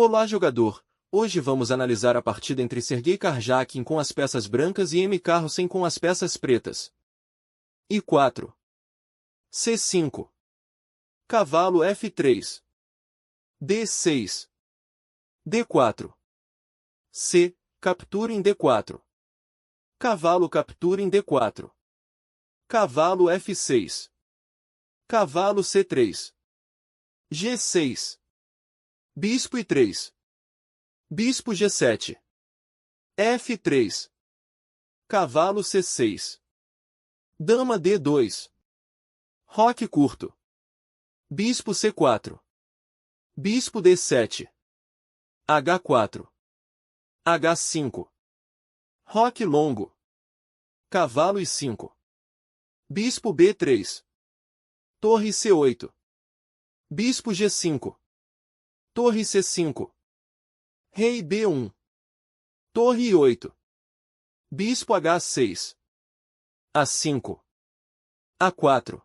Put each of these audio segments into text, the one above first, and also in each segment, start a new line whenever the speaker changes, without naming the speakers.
Olá, jogador! Hoje vamos analisar a partida entre Sergei Karjakin com as peças brancas e M. Carlsen com as peças pretas. I4. C5. Cavalo F3. D6. D4. C. Captura em D4. Cavalo captura em D4. Cavalo F6. Cavalo C3. G6. Bispo I3. Bispo G7. F3. Cavalo C6. Dama D2. Roque curto. Bispo C4. Bispo D7. H4. H5. Roque longo. Cavalo I5. Bispo B3. Torre C8. Bispo G5. Torre C5. Rei B1. Torre I8. Bispo H6. A5. A4.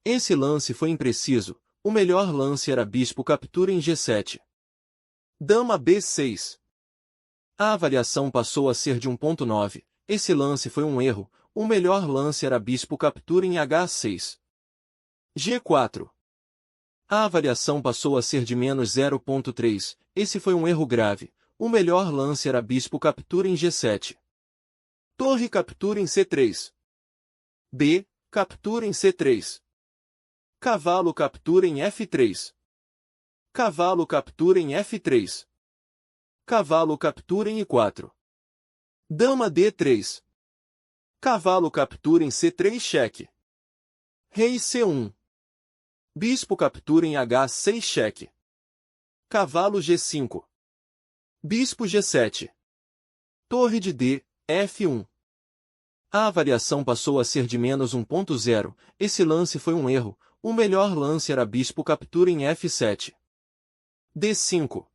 Esse lance foi impreciso, o melhor lance era bispo captura em G7. Dama B6. A avaliação passou a ser de 1.9, esse lance foi um erro, o melhor lance era bispo captura em H6. G4. A avaliação passou a ser de menos 0.3, esse foi um erro grave, o melhor lance era bispo captura em G7. Torre captura em C3. B. Captura em C3. Cavalo captura em F3. Cavalo captura em F3. Cavalo captura em I4. Dama D3. Cavalo captura em C3 cheque. Rei C1. Bispo captura em H6 cheque. Cavalo G5. Bispo G7. Torre de D, F1. A avaliação passou a ser de menos 1.0, esse lance foi um erro, o melhor lance era bispo captura em F7. D5.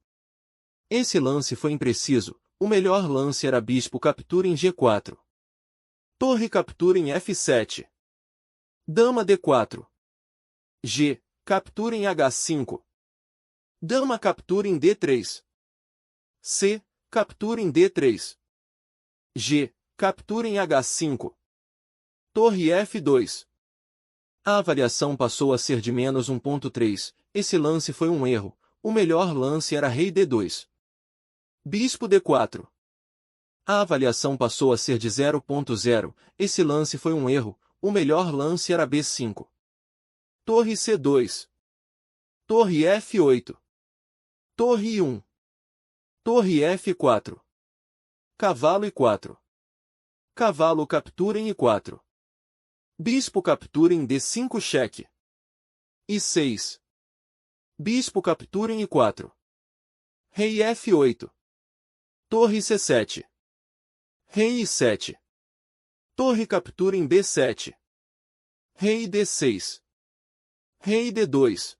Esse lance foi impreciso, o melhor lance era bispo captura em G4. Torre captura em F7. Dama D4. G. Captura em H5. Dama captura em D3. C. Captura em D3. G. Captura em H5. Torre F2. A avaliação passou a ser de menos 1.3, esse lance foi um erro, o melhor lance era Rei D2. Bispo D4. A avaliação passou a ser de 0.0, esse lance foi um erro, o melhor lance era B5. Torre C2. Torre F8. Torre I1. Torre F4. Cavalo I4. Cavalo captura em I4. Bispo captura em D5 cheque. I6. Bispo captura em I4. Rei F8. Torre C7. Rei I7. Torre captura em B7. Rei D6. Rei D2.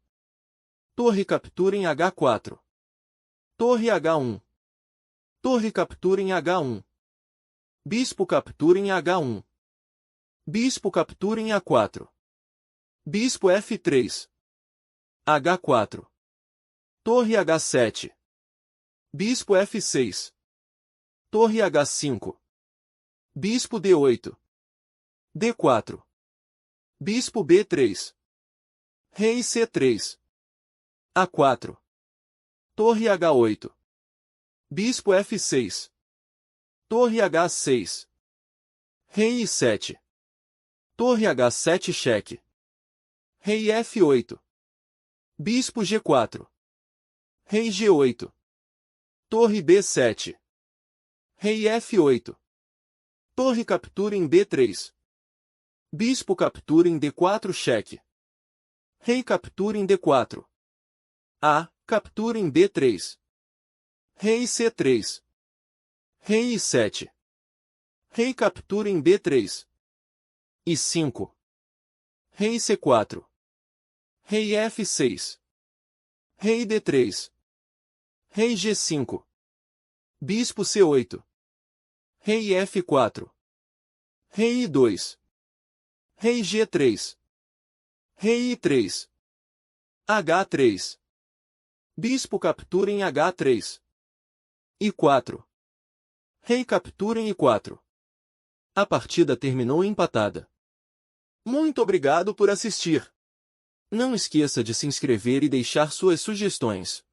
Torre captura em H4. Torre H1. Torre captura em H1. Bispo captura em H1. Bispo captura em A4. Bispo F3. H4. Torre H7. Bispo F6. Torre H5. Bispo D8. D4. Bispo B3. Rei C3. A4. Torre H8. Bispo F6. Torre H6. Rei I7. Torre H7 cheque. Rei F8. Bispo G4. Rei G8. Torre B7. Rei F8. Torre captura em B3. Bispo captura em D4 cheque. Rei captura em D4. A. Captura em B3. Rei C3. Rei I7. Rei captura em B3. I5. Rei C4. Rei F6. Rei D3. Rei G5. Bispo C8. Rei F4. Rei I2. Rei G3. Rei I3. H3. Bispo captura em H3. I4. Rei captura em I4. A partida terminou empatada. Muito obrigado por assistir. Não esqueça de se inscrever e deixar suas sugestões.